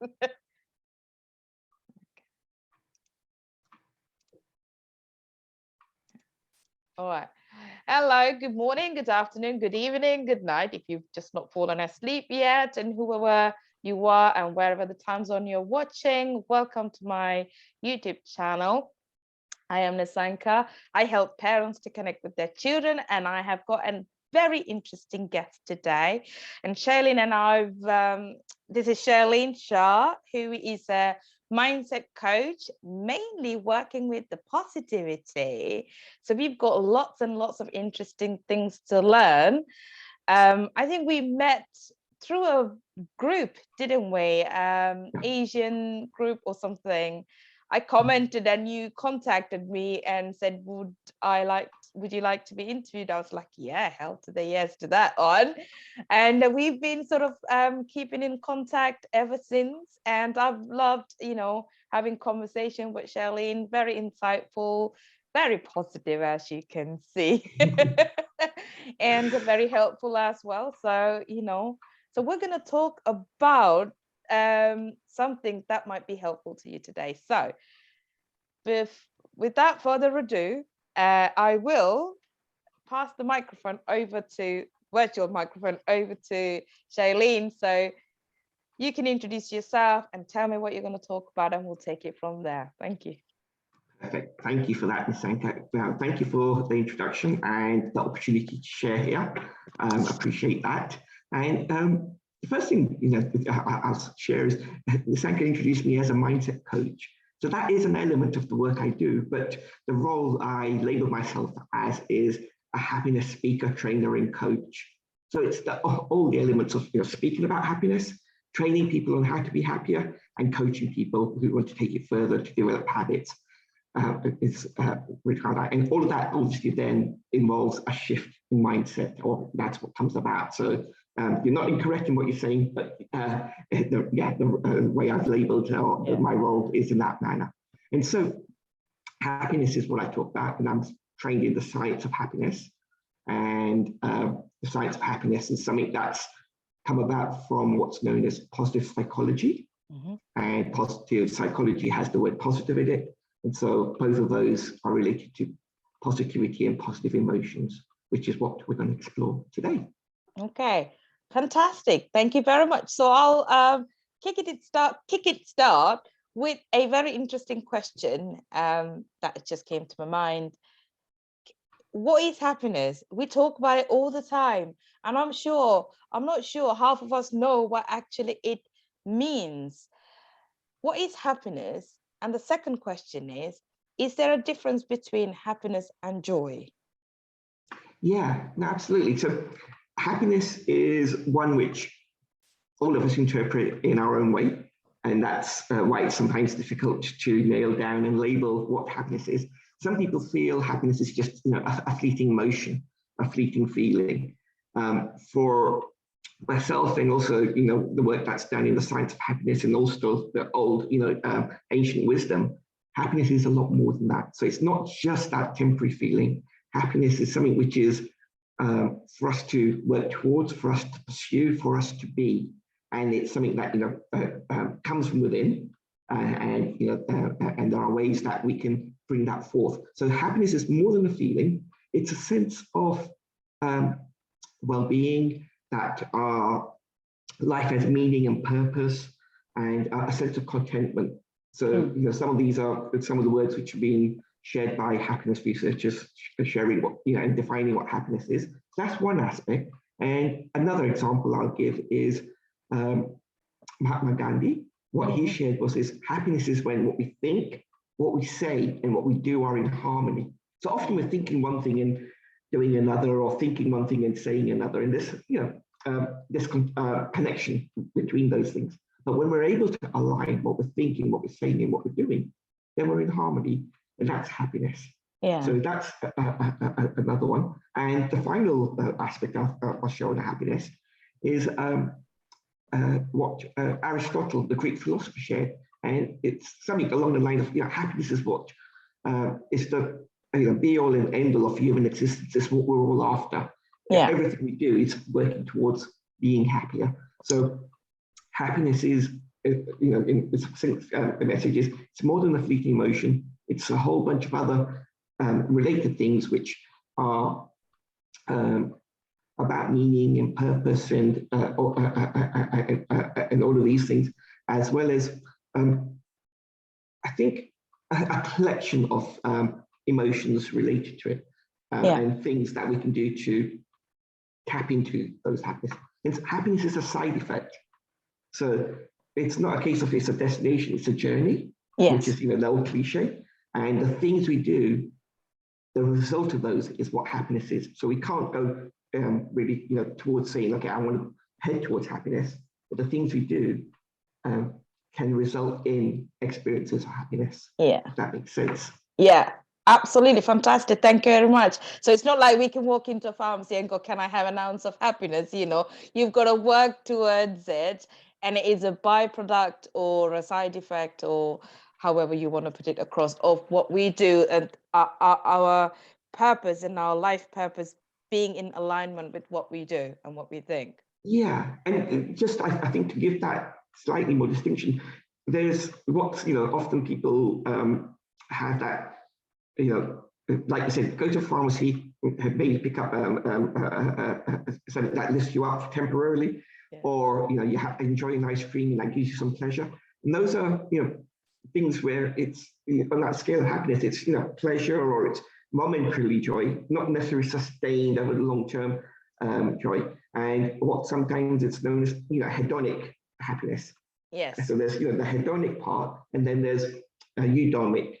All right. Hello, good morning, good afternoon, good evening, good night, if you've just not fallen asleep yet, and whoever you are and wherever the time zone you're watching, welcome to my YouTube channel. I am Nisanka. I help parents to connect with their children, and I have got a very interesting guest today. And Shaileen and this is Shaileen Shah, who is a mindset coach, mainly working with the positivity. So we've got lots and lots of interesting things to learn. I think we met through a group, didn't we? Asian group or something. I commented and you contacted me and said, would you like to be interviewed? I was like, yeah, hell to the yes to that one. And we've been sort of keeping in contact ever since. And I've loved, having conversation with Shaileen, very insightful, very positive, as you can see, and very helpful as well. So, so we're going to talk about something that might be helpful to you today. So without further ado, I will pass the virtual microphone over to Shaileen, so you can introduce yourself and tell me what you're going to talk about, and we'll take it from there. Thank you. Perfect. Thank you for that, Nisanka. Thank you for the introduction and the opportunity to share here. Appreciate that. And the first thing I'll share is Nisanka introduced me as a mindset coach. So that is an element of the work I do, but the role I label myself as is a happiness speaker, trainer, and coach. So it's all the elements of speaking about happiness, training people on how to be happier, and coaching people who want to take it further to develop habits. And all of that obviously then involves a shift in mindset, or that's what comes about. So you're not incorrect in what you're saying, but the way I've labeled my role is in that manner. And so happiness is what I talk about, and I'm trained in the science of happiness. And the science of happiness is something that's come about from what's known as positive psychology. Mm-hmm. And positive psychology has the word positive in it. And so both of those are related to positivity and positive emotions, which is what we're going to explore today. Okay, fantastic. Thank you very much. So I'll kick it start with a very interesting question that just came to my mind. What is happiness? We talk about it all the time, and I'm not sure half of us know what actually it means. What is happiness? And the second question is there a difference between happiness and joy? Yeah, no, absolutely. So happiness is one which all of us interpret in our own way. And that's why it's sometimes difficult to nail down and label what happiness is. Some people feel happiness is just a fleeting emotion, a fleeting feeling. For myself, and also the work that's done in the science of happiness and also the old ancient wisdom, happiness is a lot more than that. So it's not just that temporary feeling. Happiness is something which is for us to work towards, for us to pursue, for us to be, and it's something that comes from within, and there are ways that we can bring that forth. So happiness is more than a feeling; it's a sense of well-being, that our life has meaning and purpose, and a sense of contentment. So some of these are some of the words which have been shared by happiness researchers, sharing what and defining what happiness is. That's one aspect. And another example I'll give is Mahatma Gandhi. What he shared was happiness is when what we think, what we say, and what we do are in harmony. So often we're thinking one thing and doing another, or thinking one thing and saying another, and this this connection between those things. But when we're able to align what we're thinking, what we're saying, and what we're doing, then we're in harmony, and that's happiness. Yeah. So that's another one. And the final aspect I'll show in happiness is what Aristotle, the Greek philosopher, shared, and it's something along the line of happiness is what is the be all and end all of human existence. Is what we're all after. Yeah. Everything we do is working towards being happier. So happiness is in succinct messages, it's more than a fleeting emotion. It's a whole bunch of other related things which are about meaning and purpose and all of these things, as well as I think a collection of emotions related to it, and things that we can do to tap into those happiness. And happiness is a side effect, so it's not a case of it's a destination; it's a journey, which is the old cliche. And the things we do, the result of those is what happiness is. So we can't go really, towards saying, okay, I want to head towards happiness, but the things we do can result in experiences of happiness. If that makes sense. Yeah, absolutely. Fantastic. Thank you very much. So it's not like we can walk into a pharmacy and go, can I have an ounce of happiness? You've got to work towards it, and it is a byproduct or a side effect, or however you want to put it across, of what we do, and our purpose and our life purpose being in alignment with what we do and what we think. Yeah, and just I think to give that slightly more distinction, there's what's often people have that like I said, go to a pharmacy, maybe pick up something that lifts you up temporarily, or you have enjoying ice cream that gives you some pleasure. And those are things where it's on that scale of happiness, it's pleasure or it's momentarily joy, not necessarily sustained over the long term joy. And what sometimes it's known as hedonic happiness. Yes. So there's the hedonic part, and then there's eudaimic,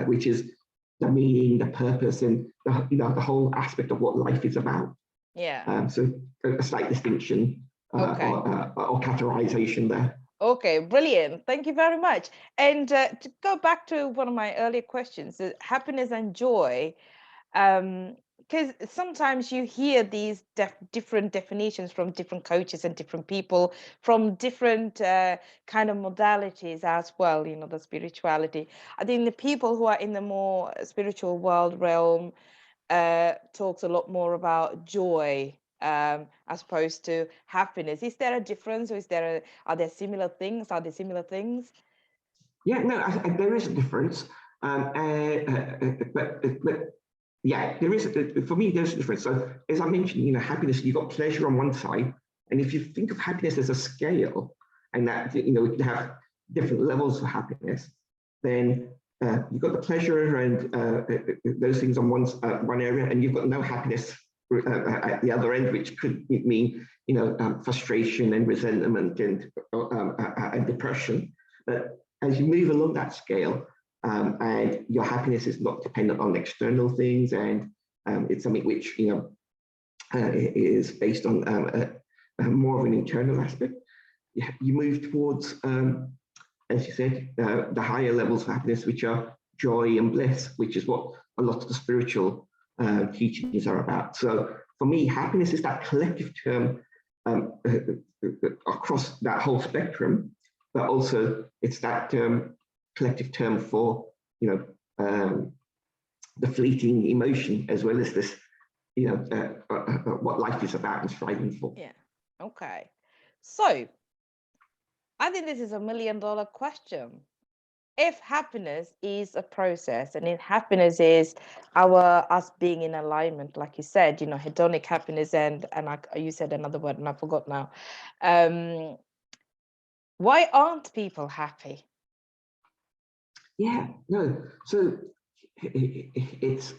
which is the meaning, the purpose, and the whole aspect of what life is about. Yeah. So a slight distinction or categorization there. Okay, brilliant. Thank you very much. And to go back to one of my earlier questions, happiness and joy, because sometimes you hear these different definitions from different coaches and different people from different kind of modalities as well, the spirituality. I think the people who are in the more spiritual world realm talks a lot more about joy as opposed to happiness. Is there a difference, or are there similar things? Are there similar things? Yeah, no, there is a difference. But yeah, there is. For me, there's a difference. So as I mentioned, happiness, you've got pleasure on one side, and if you think of happiness as a scale, and that we can have different levels of happiness, then you've got the pleasure and those things on one area, and you've got no happiness at the other end, which could mean frustration and resentment and depression. But as you move along that scale, and your happiness is not dependent on external things, and it's something which is based on more of an internal aspect, you move towards, as you said, the higher levels of happiness, which are joy and bliss, which is what a lot of the spiritual teachings are about. So for me, happiness is that collective term across that whole spectrum, but also it's that collective term for the fleeting emotion, as well as this what life is about and striving for. Yeah. Okay. So I think this is $1 million question. If happiness is a process, and if happiness is us being in alignment, like you said, hedonic happiness, and you said another word and I forgot now. Why aren't people happy? Yeah, no. So it's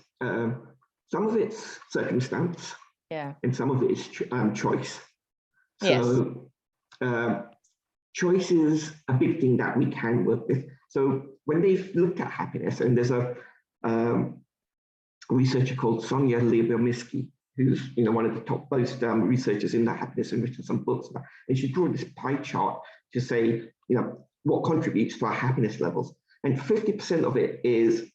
some of it's circumstance, and some of it is choice. So choice is a big thing that we can work with. So when they've looked at happiness, and there's a researcher called Sonia Lyubomirsky, who's one of the top most researchers in that happiness, and written some books about, and she drew this pie chart to say what contributes to our happiness levels, and 50% of it is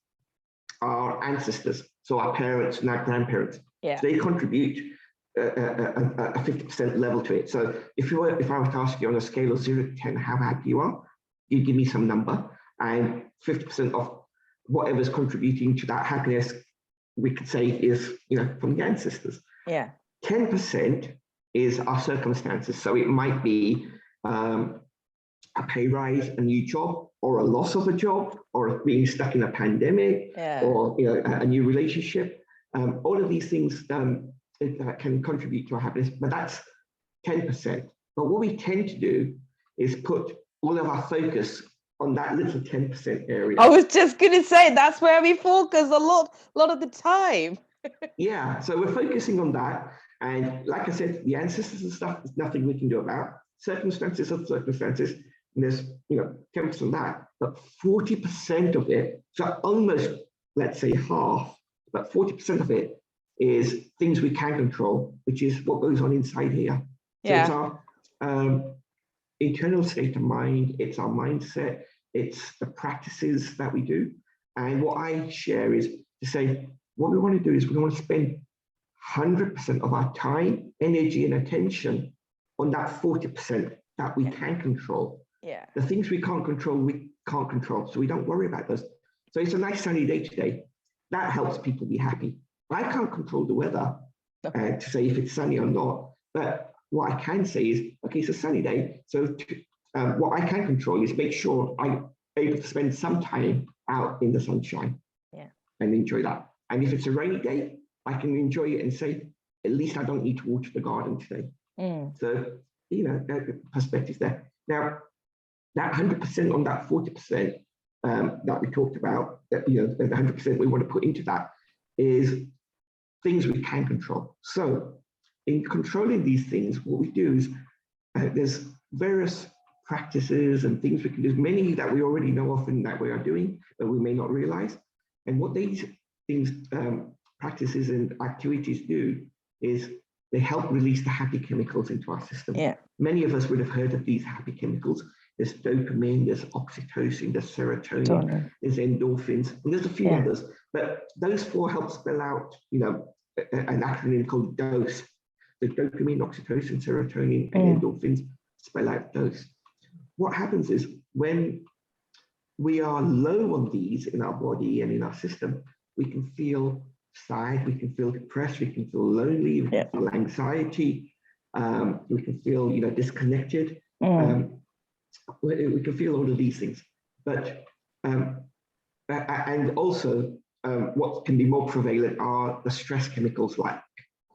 our ancestors, so our parents and our grandparents. So they contribute a 50% level to it. So if I were to ask you on a scale of 0 to 10 how happy you are, you give me some number, and 50% of whatever's contributing to that happiness, we could say, is from the ancestors. 10% is our circumstances. So it might be a pay rise, a new job, or a loss of a job, or being stuck in a pandemic, or a new relationship. All of these things can contribute to our happiness, but that's 10%. But what we tend to do is put all of our focus on that little 10% area. I was just going to say, that's where we focus a lot of the time. Yeah, so we're focusing on that. And like I said, the ancestors and stuff, there's nothing we can do about. Circumstances are circumstances. And there's 10% of that, but 40% of it, so almost, let's say half, but 40% of it is things we can control, which is what goes on inside here. So it's our internal state of mind, it's our mindset, it's the practices that we do. And what I share is to say, what we want to do is we want to spend 100% of our time, energy, and attention on that 40% that we can control. Yeah. The things we can't control, so we don't worry about those. So it's a nice sunny day today. That helps people be happy. I can't control the weather to say if it's sunny or not, but what I can say is, okay, it's a sunny day. So what I can control is make sure I'm able to spend some time out in the sunshine and enjoy that. And if it's a rainy day, I can enjoy it and say, at least I don't need to water the garden today. So, the perspective there. Now, that 100% on that 40% that we talked about, that the 100% we want to put into that is things we can control. So in controlling these things, what we do is there's various practices and things we can do, many that we already know often that we are doing, but we may not realize. And what these things, practices and activities do is they help release the happy chemicals into our system. Many of us would have heard of these happy chemicals. There's dopamine, there's oxytocin, there's serotonin, there's endorphins, and there's a few others. But those four help spell out, an acronym called DOSE. The dopamine, oxytocin, serotonin, and endorphins spell out DOSE. What happens is when we are low on these in our body and in our system, we can feel sad, we can feel depressed, we can feel lonely, we can feel anxiety, we can feel, disconnected. We can feel all of these things, but and also what can be more prevalent are the stress chemicals like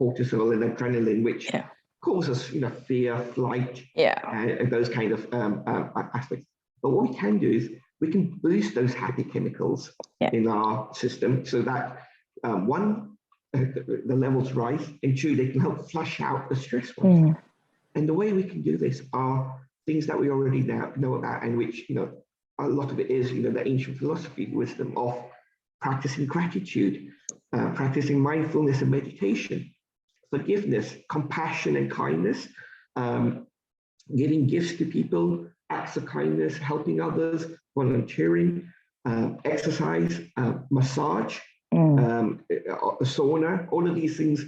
cortisol and adrenaline, which cause us, fear, flight, and those kind of aspects. But what we can do is we can boost those happy chemicals in our system so that the levels rise, and two, they can help flush out the stress ones. And the way we can do this are things that we already know about, and which, a lot of it is, the ancient philosophy wisdom of practicing gratitude, practicing mindfulness and meditation, forgiveness, compassion and kindness, giving gifts to people, acts of kindness, helping others, volunteering, exercise, massage, sauna. All of these things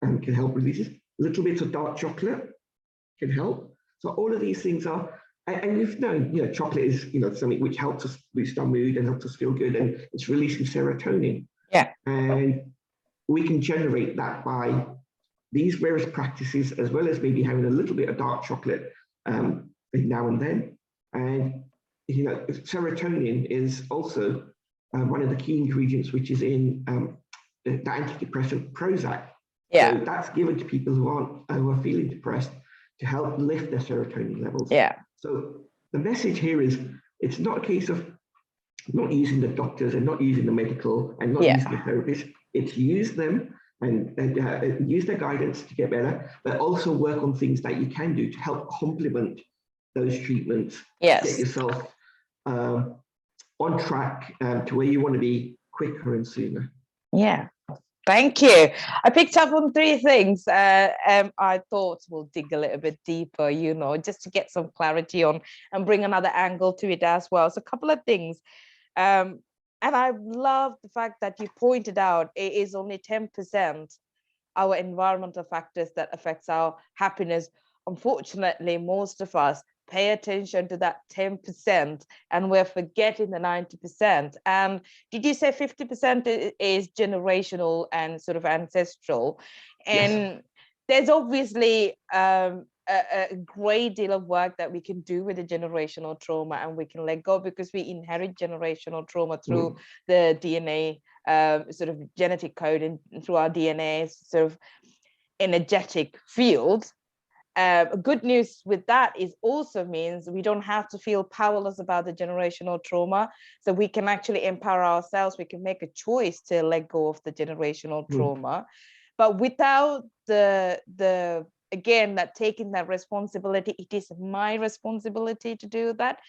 can help release it. Little bits of dark chocolate can help. So all of these things are, and you've known, chocolate is, something which helps us boost our mood and helps us feel good, and it's releasing serotonin. And we can generate that by these various practices, as well as maybe having a little bit of dark chocolate now and then. And, serotonin is also one of the key ingredients, which is in the antidepressant Prozac. So that's given to people who are feeling depressed to help lift their serotonin levels. So the message here is, it's not a case of not using the doctors and not using the medical and not using the therapists. It's use them and use their guidance to get better, but also work on things that you can do to help complement those treatments. Get yourself on track to where you want to be quicker and sooner. Thank you. I picked up on three things. I thought we'll dig a little bit deeper, just to get some clarity on and bring another angle to it as well. So a couple of things. And I love the fact that you pointed out it is only 10% our environmental factors that affects our happiness. Unfortunately, most of us pay attention to that 10% and we're forgetting the 90%. And did you say 50% is generational and sort of ancestral? And there's obviously a a great deal of work that we can do with the generational trauma, and we can let go, because we inherit generational trauma through the DNA sort of genetic code, and through our DNA sort of energetic field. Good news with that is also means we don't have to feel powerless about the generational trauma. So we can actually empower ourselves. We can make a choice to let go of the generational trauma, but without the again, that taking that responsibility. It is my responsibility to do that.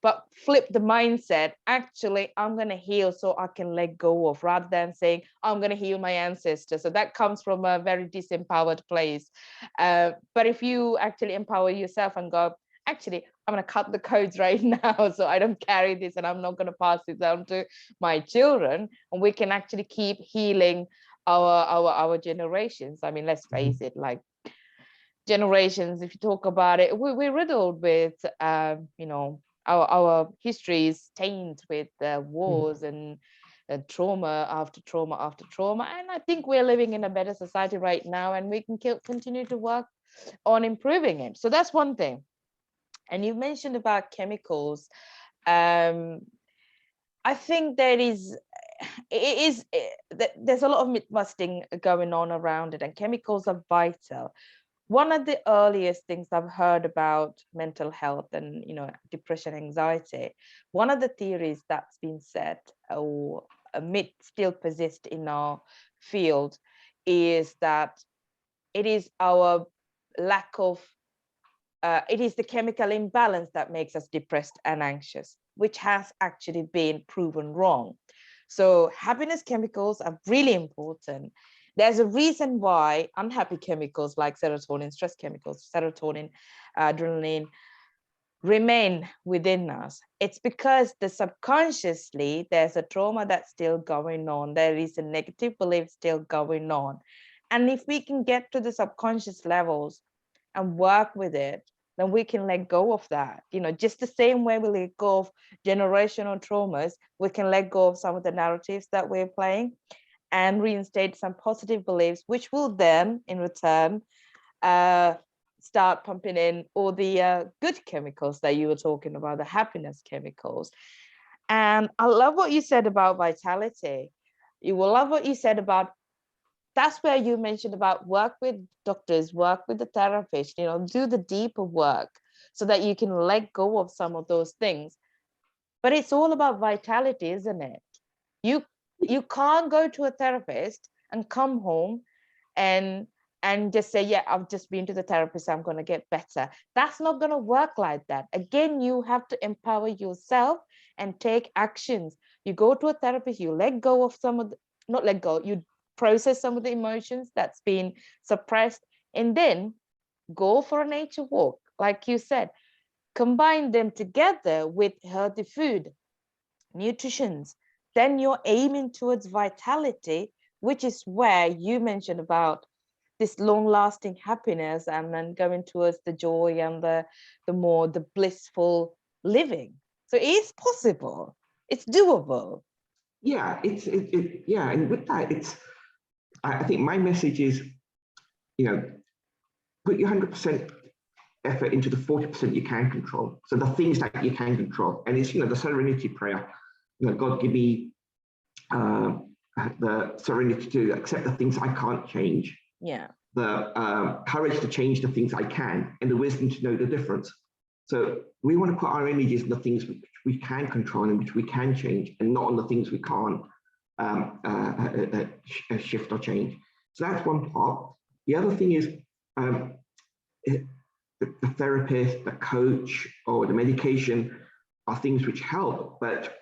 But flip the mindset. Actually, I'm going to heal so I can let go of, rather than saying I'm going to heal my ancestors. So that comes from a very disempowered place. But if you actually empower yourself and go, actually, I'm going to cut the codes right now, so I don't carry this, and I'm not going to pass it down to my children, and we can actually keep healing our generations. I mean, let's face it, like, generations, if you talk about it, we're riddled with you know, our history is tainted with wars and trauma after trauma after trauma. And I think we're living in a better society right now, and we can continue to work on improving it. So that's one thing. And you mentioned about chemicals. I think there's a lot of myth busting going on around it, and chemicals are vital. One of the earliest things I've heard about mental health and, you know, depression, anxiety, one of the theories that's been set, or a myth still persists in our field, is that it is our lack of, it is the chemical imbalance that makes us depressed and anxious, which has actually been proven wrong. So happiness chemicals are really important. There's a reason why unhappy chemicals like serotonin, stress chemicals, serotonin, adrenaline, remain within us. It's because subconsciously there's a trauma that's still going on. There is a negative belief still going on. And if we can get to the subconscious levels and work with it, then we can let go of that. You know, just the same way we let go of generational traumas, we can let go of some of the narratives that we're playing and reinstate some positive beliefs, which will then, in return, start pumping in all the good chemicals that you were talking about, the happiness chemicals. And I love what you said about vitality. You will love what you said about, that's where you mentioned about work with doctors, work with the therapist, you know, do the deeper work so that you can let go of some of those things. But it's all about vitality, isn't it? You can't go to a therapist and come home and just say, yeah, I've just been to the therapist, I'm going to get better. That's not going to work like that. Again, you have to empower yourself and take actions. You go to a therapist, you let go of some of the, not let go, you process some of the emotions that's been suppressed, and then go for a nature walk, like you said. Combine them together with healthy food, nutrition, then you're aiming towards vitality, which is where you mentioned about this long-lasting happiness, and then going towards the joy and the blissful living. So it is possible. It's doable. Yeah, yeah, and with that, I think my message is, you know, put your 100% effort into the 40% you can control. So the things that you can control, and it's, you know, the serenity prayer. You know, God, give me the serenity to accept the things I can't change. Yeah. The courage to change the things I can, and the wisdom to know the difference. So we want to put our energies in the things which we can control and which we can change, and not on the things we can't shift or change. So that's one part. The other thing is the therapist, the coach, or the medication are things which help, but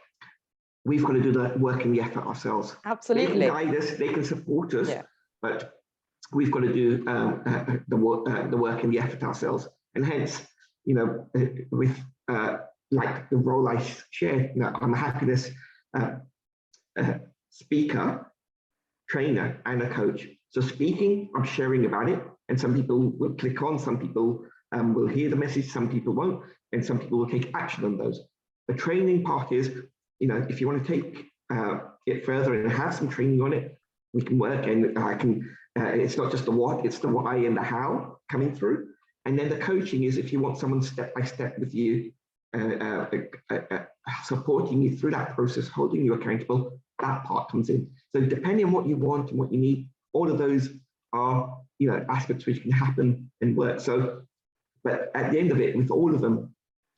we've got to do the work and the effort ourselves. Absolutely. They can guide us, they can support us, yeah, but we've got to do the work and the effort ourselves. And hence, you know, with like the role I shared, you know, I'm a happiness speaker, trainer, and a coach. So speaking, I'm sharing about it, and some people will click on, some people will hear the message, some people won't, and some people will take action on those. The training part is, you know, if you want to take it further and have some training on it, we can work, and I can, it's not just the what, it's the why and the how coming through. And then the coaching is if you want someone step by step with you, supporting you through that process, holding you accountable, that part comes in. So depending on what you want and what you need, all of those are, aspects which can happen and work. So, but at the end of it, with all of them,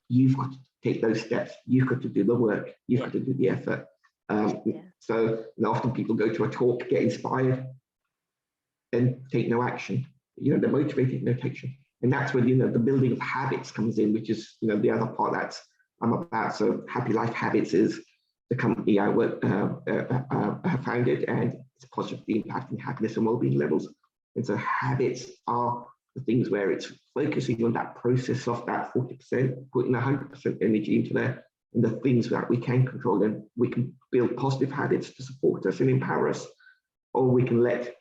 you've got to take those steps. You've got to do the work. You've got to do the effort. So often people go to a talk, get inspired, and take no action. They're motivated, no action. And that's where, the building of habits comes in, which is, the other part that's I'm about. So Happy Life Habits is the company I founded, and it's positively impacting happiness and well-being levels. And so habits are the things where it's focusing on that process of that 40%, putting 100% energy into there, and the things that we can control, and we can build positive habits to support us and empower us, or we can let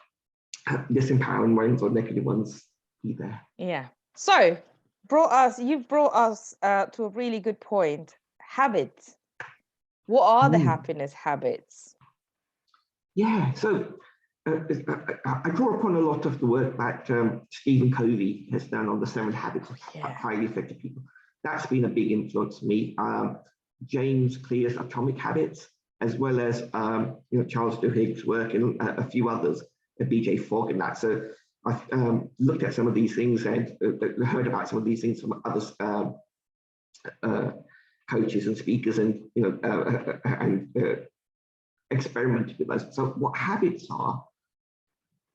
disempowering ones or negative ones be there. Yeah. So you've brought us to a really good point. Habits. What are the happiness habits? Yeah. So I draw upon a lot of the work that Stephen Covey has done on the 7 habits of highly effective people. That's been a big influence to me. James Clear's Atomic Habits, as well as Charles Duhigg's work and a few others, BJ Fogg and that. So I've looked at some of these things and heard about some of these things from others, coaches and speakers, and experimented with those. So what habits are?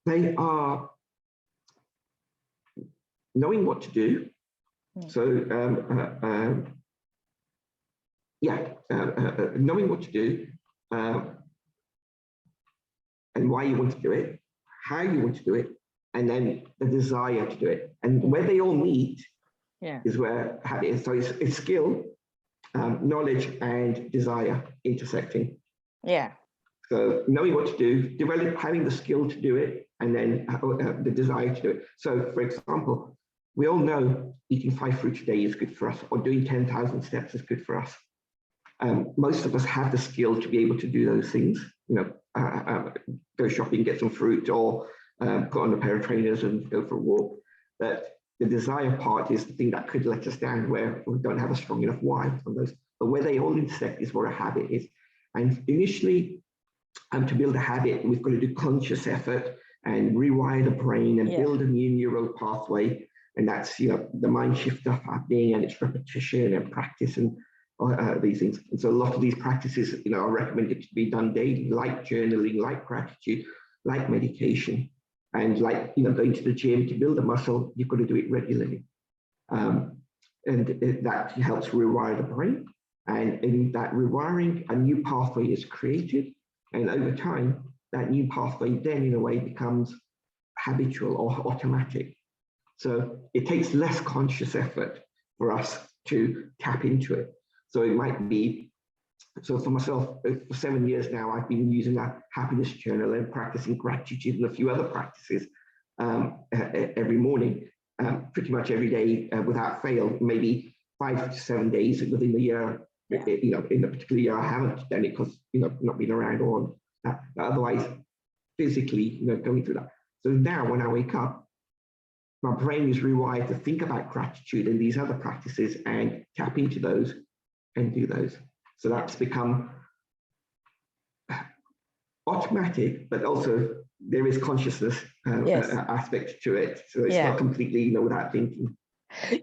They are knowing what to do. So knowing what to do, and why you want to do it, how you want to do it, and then the desire to do it. And where they all meet is where habit is. So it's skill, knowledge, and desire intersecting. Yeah. So knowing what to do, having the skill to do it, and then the desire to do it. So for example, we all know eating 5 fruits a day is good for us, or doing 10,000 steps is good for us. Most of us have the skill to be able to do those things, go shopping, get some fruit, or put on a pair of trainers and go for a walk. But the desire part is the thing that could let us down, where we don't have a strong enough why on those. But where they all intersect is where a habit is. And initially, to build a habit, we've got to do conscious effort and rewire the brain and build a new neural pathway. And that's, the mind shift of happening, and it's repetition and practice and these things. And so a lot of these practices, are recommended to be done daily, like journaling, like gratitude, like meditation, and like, going to the gym to build a muscle. You've got to do it regularly. And that helps rewire the brain. And in that rewiring, a new pathway is created. And over time, that new pathway then, in a way, becomes habitual or automatic. So it takes less conscious effort for us to tap into it. So it might be, so for myself, for 7 years now, I've been using a happiness journal and practicing gratitude and a few other practices every morning, pretty much every day without fail, maybe 5 to 7 days within the year. In a particular year, I haven't done it because, not been around or that. But otherwise, physically, going through that. So now when I wake up, my brain is rewired to think about gratitude and these other practices and tap into those and do those. So that's become automatic, but also there is consciousness aspect to it. So it's not completely, without thinking.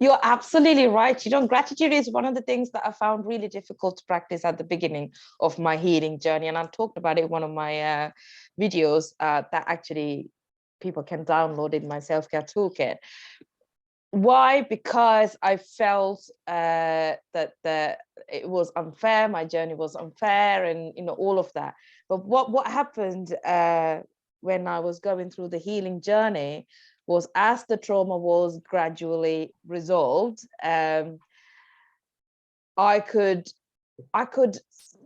You're absolutely right. Gratitude is one of the things that I found really difficult to practice at the beginning of my healing journey. And I talked about it in one of my videos that actually people can download in my self-care toolkit. Why? Because I felt that it was unfair. My journey was unfair, and all of that. But what happened when I was going through the healing journey was, as the trauma was gradually resolved, I could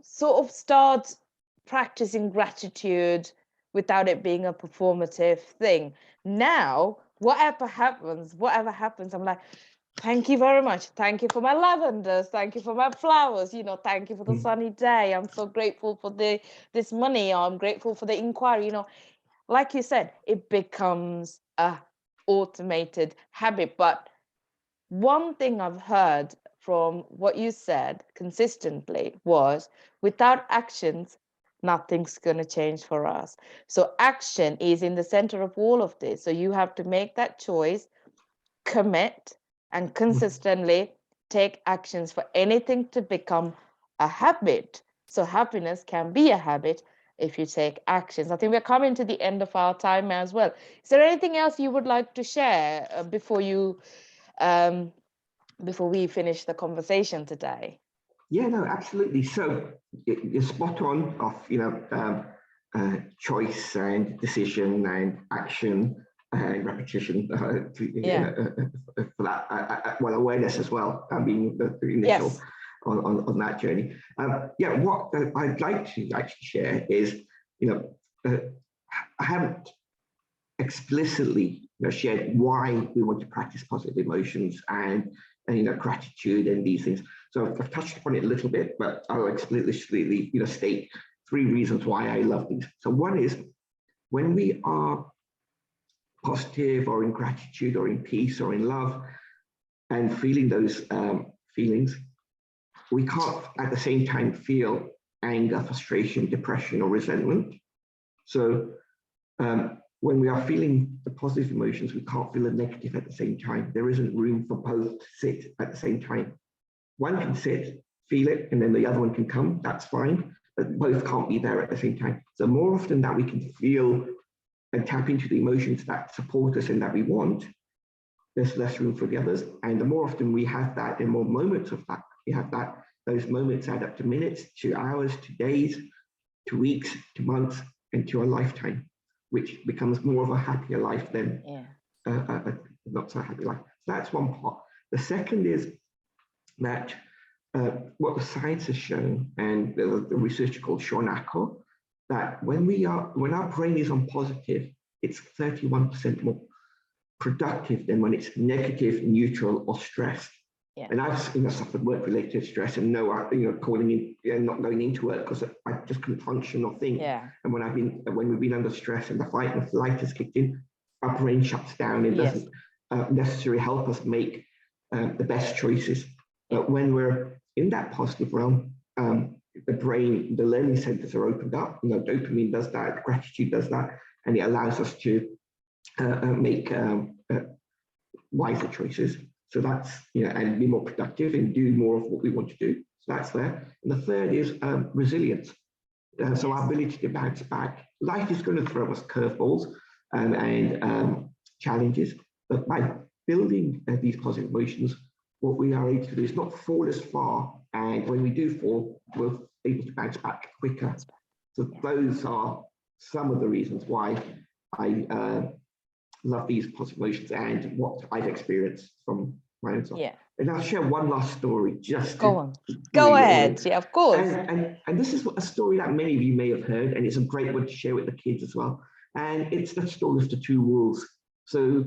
sort of start practicing gratitude without it being a performative thing. Now, whatever happens, I'm like, thank you very much. Thank you for my lavenders. Thank you for my flowers. Thank you for the sunny day. I'm so grateful for this money. I'm grateful for the inquiry. Like you said, it becomes a automated habit. But one thing I've heard from what you said consistently was, without actions, nothing's going to change for us. So action is in the center of all of this. So you have to make that choice, commit, and consistently take actions for anything to become a habit. So happiness can be a habit if you take actions. I think we're coming to the end of our time as well. Is there anything else you would like to share before we finish the conversation today? Yeah, no, absolutely. So you're spot on of, choice and decision and action and repetition for that. Well, awareness as well, being the initial on that journey. What I'd like to actually share is, I haven't explicitly shared why we want to practice positive emotions and gratitude and these things. So I've touched upon it a little bit, but I'll explicitly state 3 reasons why I love these. So one is, when we are positive or in gratitude or in peace or in love and feeling those feelings, we can't at the same time feel anger, frustration, depression, or resentment. So when we are feeling the positive emotions, we can't feel the negative at the same time. There isn't room for both to sit at the same time. One can sit, feel it, and then the other one can come, that's fine, but both can't be there at the same time. So more often that we can feel and tap into the emotions that support us and that we want, there's less room for the others. And the more often we have that, the more moments of that, we have that, those moments add up to minutes, to hours, to days, to weeks, to months, and to a lifetime, which becomes more of a happier life than a not so happy life. So that's one part. The second is that what the science has shown, and the researcher called Shaileen, that when our brain is on positive, it's 31% more productive than when it's negative, neutral, or stressed. Yeah. And I've suffered work-related stress and calling in and not going into work because I just couldn't function or think. Yeah. And when we've been under stress and the fight and flight has kicked in, our brain shuts down and doesn't necessarily help us make the best choices. But when we're in that positive realm, the brain, the learning centers are opened up. Dopamine does that, gratitude does that, and it allows us to make wiser choices. So that's, and be more productive and do more of what we want to do. So that's there. And the third is resilience. So our ability to bounce back. Life is going to throw us curveballs and challenges, but by building these positive emotions, what we are able to do is not fall as far. And when we do fall, we're able to bounce back quicker. So those are some of the reasons why I love these positive emotions and what I've experienced from my own self. Yeah. And I'll share one last story. Just go ahead. Yeah, of course. And this is a story that many of you may have heard, and it's a great one to share with the kids as well. And it's the story of the 2 wolves. So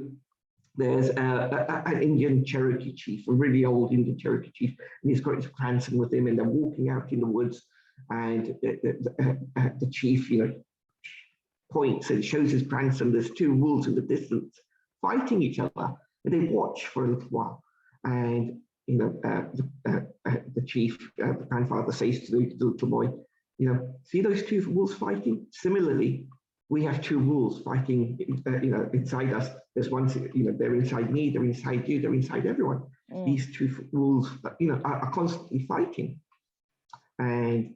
there's an Indian Cherokee chief, a really old Indian Cherokee chief, and he's got his grandson with him, and they're walking out in the woods, and the chief, points and shows his grandson there's 2 wolves in the distance fighting each other, and they watch for a little while. And the chief, the grandfather, says to the little boy, see those 2 wolves fighting? Similarly, we have 2 wolves fighting, inside us. There's one, they're inside me, they're inside you, they're inside everyone. These 2 wolves, are constantly fighting. And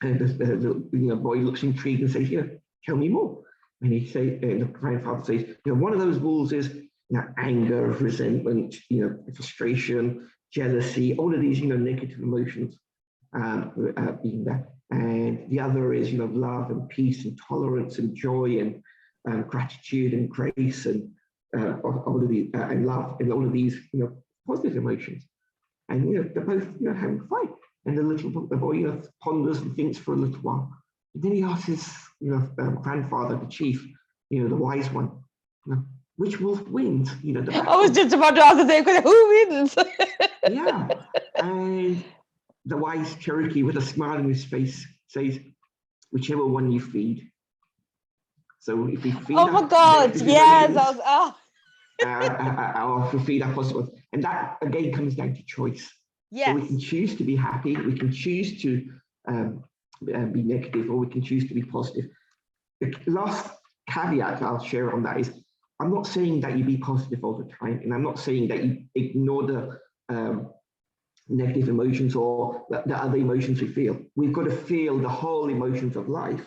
the boy looks intrigued and says, tell me more. And the grandfather says, one of those wolves is anger, resentment, frustration, jealousy, all of these, negative emotions being there. And the other is, love and peace and tolerance and joy and gratitude and grace and all of these and love and all of these, positive emotions. And they're both, having a fight. And the boy, ponders and thinks for a little while. And then he asks his, grandfather, the chief, the wise one, which wolf wins? I was just about to ask the same question. Who wins? Yeah. And the wise Cherokee, with a smile on his face, says, whichever one you feed. So if we feed, oh my God, yes. or feed our positive ones. And that again comes down to choice. Yes. So we can choose to be happy, we can choose to be negative, or we can choose to be positive. The last caveat I'll share on that is, I'm not saying that you be positive all the time, and I'm not saying that you ignore the negative emotions or the other emotions we feel. We've got to feel the whole emotions of life.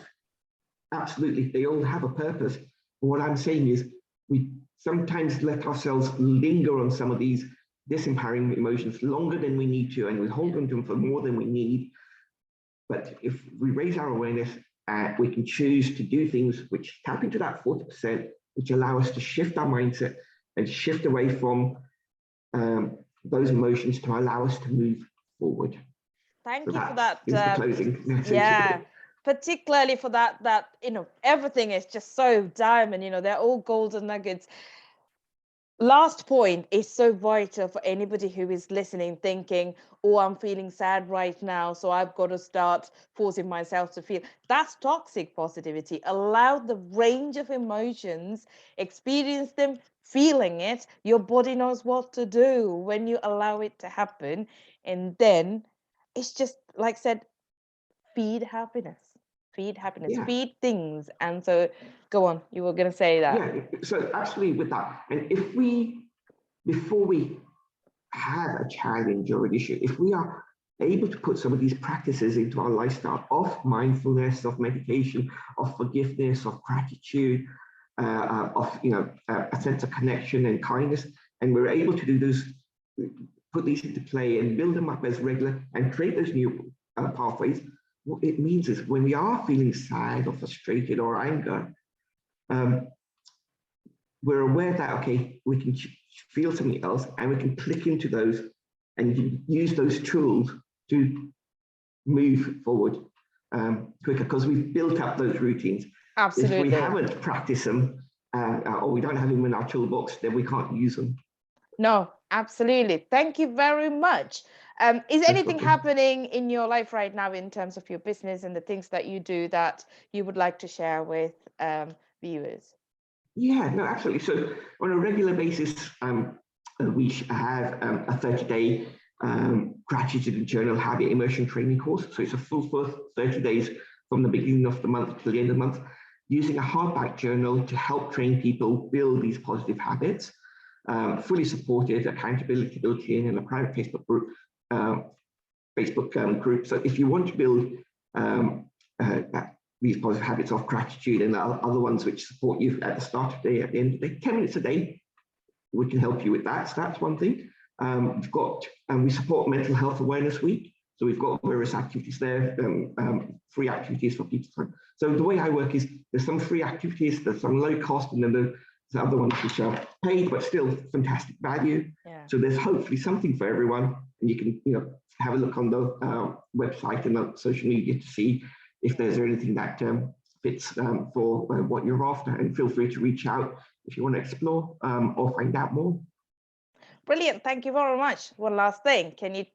Absolutely, they all have a purpose. But what I'm saying is, we sometimes let ourselves linger on some of these disempowering emotions longer than we need to, and we hold on to them for more than we need. But if we raise our awareness, we can choose to do things which tap into that 40%, which allow us to shift our mindset and shift away from those emotions to allow us to move forward. Thank you for that. Is the closing message. Yeah, particularly for that, everything is just so diamond, they're all golden nuggets. Last point is so vital for anybody who is listening, thinking, oh, I'm feeling sad right now, so I've got to start forcing myself to feel. That's toxic positivity. Allow the range of emotions, experience them, feeling it. Your body knows what to do when you allow it to happen. And then it's just, like I said, feed happiness. Yeah. Feed things. And so go on, you were going to say that. Yeah, so absolutely with that. And if before we have a challenge or an issue, if we are able to put some of these practices into our lifestyle of mindfulness, of meditation, of forgiveness, of gratitude, of a sense of connection and kindness, and we're able to do those, put these into play and build them up as regular and create those new pathways, what it means is when we are feeling sad or frustrated or anger, we're aware that, okay, we can feel something else and we can click into those and use those tools to move forward quicker, because we've built up those routines. Absolutely. If we haven't practiced them or we don't have them in our toolbox, then we can't use them. No, absolutely. Thank you very much. Is anything happening in your life right now in terms of your business and the things that you do that you would like to share with viewers? Yeah, no, absolutely. So on a regular basis, we have a 30-day gratitude and journal habit immersion training course. So it's a full 30 days from the beginning of the month to the end of the month, using a hardback journal to help train people build these positive habits. Fully supported, accountability built in, and a private Facebook group. So if you want to build these positive habits of gratitude and other ones which support you at the start of the day, at the end of the day, 10 minutes a day, we can help you with that. So that's one thing. We support Mental Health Awareness Week. So we've got various activities there, free activities for people. So the way I work is there's some free activities, there's some low cost, and then there's other ones which are paid, but still fantastic value. Yeah. So there's hopefully something for everyone. And you can, have a look on the website and the social media to see if there's anything that fits for what you're after, and feel free to reach out if you want to explore or find out more. Brilliant. Thank you very much. One last thing. Can you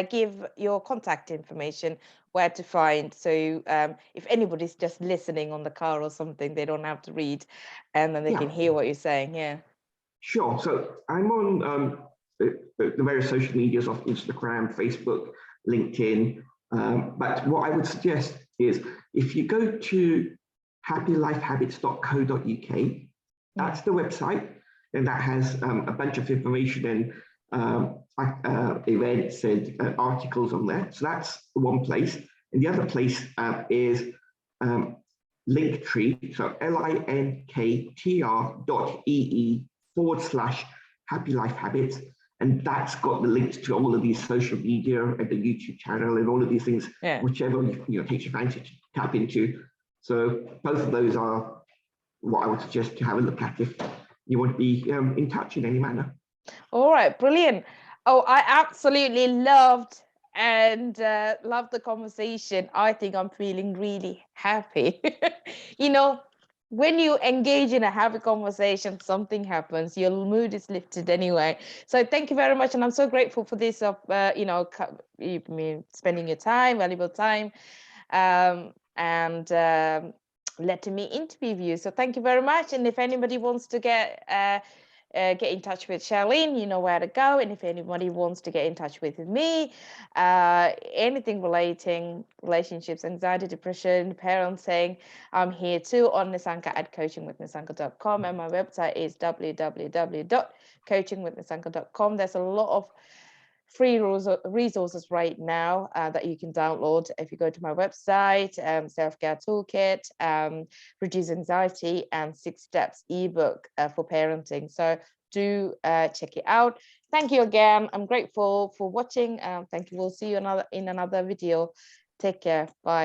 give your contact information, where to find? So if anybody's just listening on the car or something, they don't have to read, and then they can hear what you're saying. Yeah. Sure. So I'm on the various social medias of Instagram, Facebook, LinkedIn. But what I would suggest is if you go to happylifehabits.co.uk, that's the website, and that has a bunch of information and events and articles on there. So that's one place. And the other place is Linktree, so linktr.ee/happylifehabits. And that's got the links to all of these social media and the YouTube channel and all of these things, whichever takes advantage to tap into. So both of those are what I would suggest to have a look at if you want to be in touch in any manner. All right, brilliant. Oh, I absolutely loved the conversation. I think I'm feeling really happy. When you engage in a happy conversation, something happens, your mood is lifted anyway. So thank you very much. And I'm so grateful for this, spending your time, valuable time, and letting me interview you. So thank you very much. And if anybody wants to get get in touch with Shaileen, you know where to go. And if anybody wants to get in touch with me, anything relating relationships, anxiety, depression, parenting, I'm here too on Nisanka at coachingwithnisanka.com. And my website is www.coachingwithnisanka.com. There's a lot of free resources right now that you can download if you go to my website, self-care toolkit, reduce anxiety, and 6 steps ebook for parenting. So do check it out. Thank you again. I'm grateful for watching. Thank you. We'll see you in another video. Take care. Bye.